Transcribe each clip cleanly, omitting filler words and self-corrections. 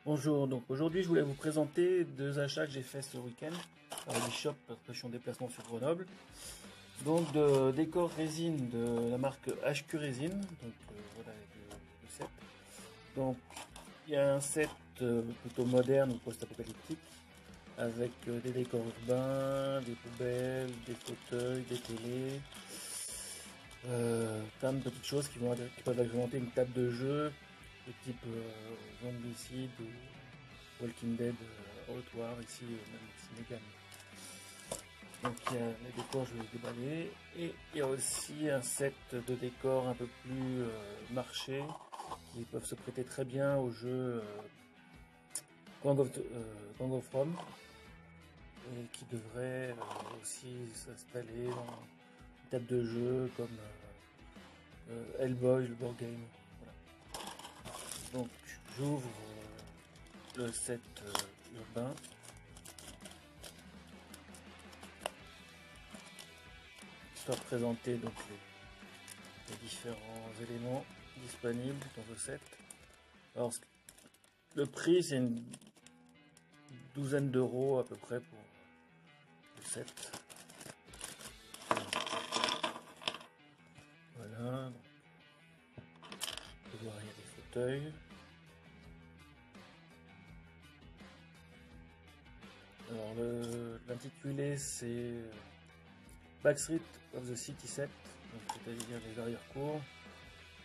Bonjour, donc aujourd'hui je voulais vous présenter deux achats que j'ai fait ce week-end à l'e-shop parce que je suis en déplacement sur Grenoble. Donc de décor résine de la marque HQ Résine, donc voilà le set. Donc il y a un set plutôt moderne ou post-apocalyptique avec des décors urbains, des poubelles, des fauteuils, des télés, plein de petites choses qui peuvent agrémenter une table de jeu de type Zombicide ou Walking Dead Haute War, ici même Cinégan. Donc il y a les décors, je vais les déballer, et il y a aussi un set de décors un peu plus marché qui peuvent se prêter très bien au jeu Gang of Rome et qui devrait aussi s'installer dans une table de jeu comme Hellboy, le board game. Voilà. Donc j'ouvre le set urbain. Histoire de présenter donc les différents éléments disponibles dans le set. Alors le prix c'est une douzaine d'euros à peu près pour le set. Voilà. Donc, on peut voir il y a des fauteuils. Alors l'intitulé c'est Backstreet of the City Set, c'est-à-dire les arrière-cours.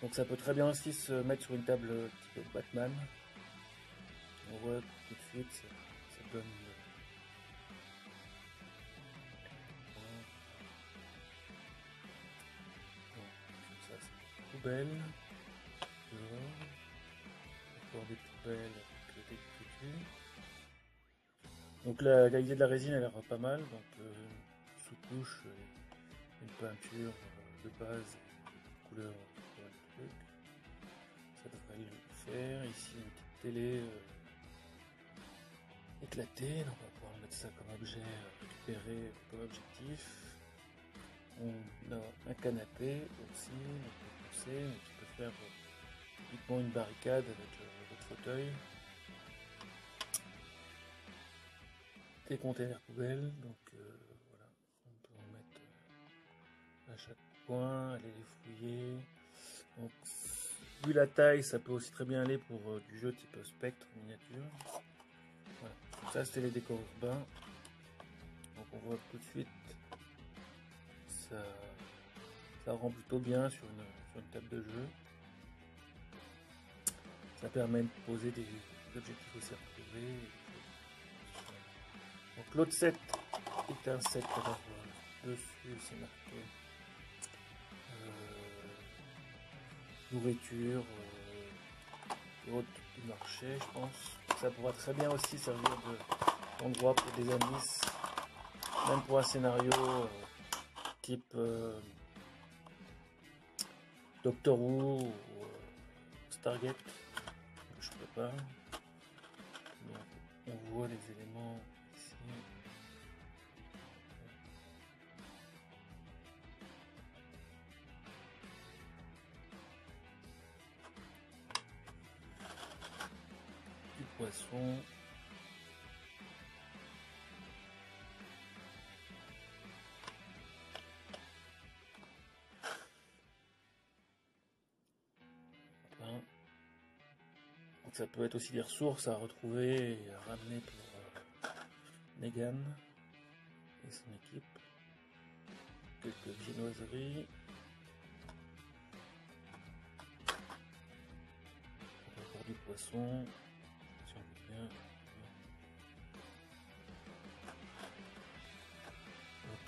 Donc ça peut très bien aussi se mettre sur une table type Batman. On voit tout de suite, ça donne donc, ça c'est des poubelles. Dehors. Encore des poubelles avec des coutus. Donc la qualité de la résine elle a l'air pas mal. Donc sous-couche, une peinture de base, de couleur pour le truc. Ça devrait le faire. Ici une petite télé éclatée, donc on va pouvoir mettre ça comme objet récupéré comme objectif. On a un canapé aussi, on peut pousser, mais qui peut faire uniquement une barricade avec votre fauteuil. Des containers poubelles, donc voilà, on peut en mettre à chaque coin, aller les fouiller. Donc, vu la taille, ça peut aussi très bien aller pour du jeu type spectre miniature. Voilà. Donc ça c'était les décors urbains. Donc on voit tout de suite, ça rend plutôt bien sur une table de jeu. Ça permet de poser des objectifs aussi à retrouver. Donc l'autre set est un set, alors dessus c'est marqué nourriture et autres du marché, je pense. Ça pourra très bien aussi servir d'endroit pour des indices, même pour un scénario type Doctor Who ou Stargate, que je prépare. Donc, on voit les éléments ici. Du poisson. Enfin, donc ça peut être aussi des ressources à retrouver et à ramener pour Negan et son équipe. Quelques viennoiseries. Encore du poisson. Si on veut bien.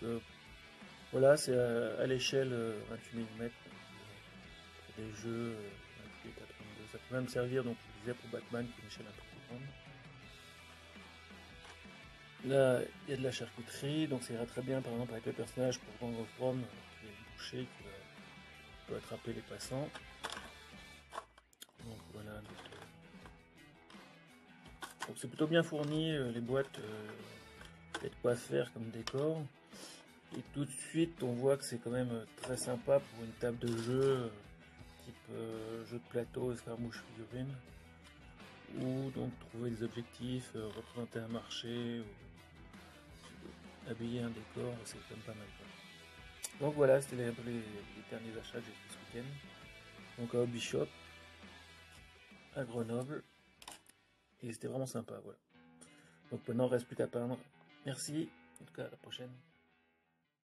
Donc voilà, c'est à l'échelle 28 mm pour des jeux 28 à 32. Ça peut même servir, donc je disais, pour Batman qui est une échelle un peu plus grande. Là, il y a de la charcuterie, donc ça ira très bien par exemple avec le personnage pour Gang of Rome, qui est le boucher qui peut attraper les passants. Donc voilà. Donc c'est plutôt bien fourni, les boîtes, il y a de quoi faire comme décor. Et tout de suite, on voit que c'est quand même très sympa pour une table de jeu, type jeu de plateau, escarmouche figurine. ou donc trouver des objectifs, représenter un marché, ou habiller un décor, c'est quand même pas mal quoi. Donc voilà, c'était un peu les derniers achats que j'ai fait ce week-end. Donc à Hobby Shop, à Grenoble, et c'était vraiment sympa, voilà. Donc maintenant, il ne reste plus qu'à peindre. Merci, en tout cas à la prochaine.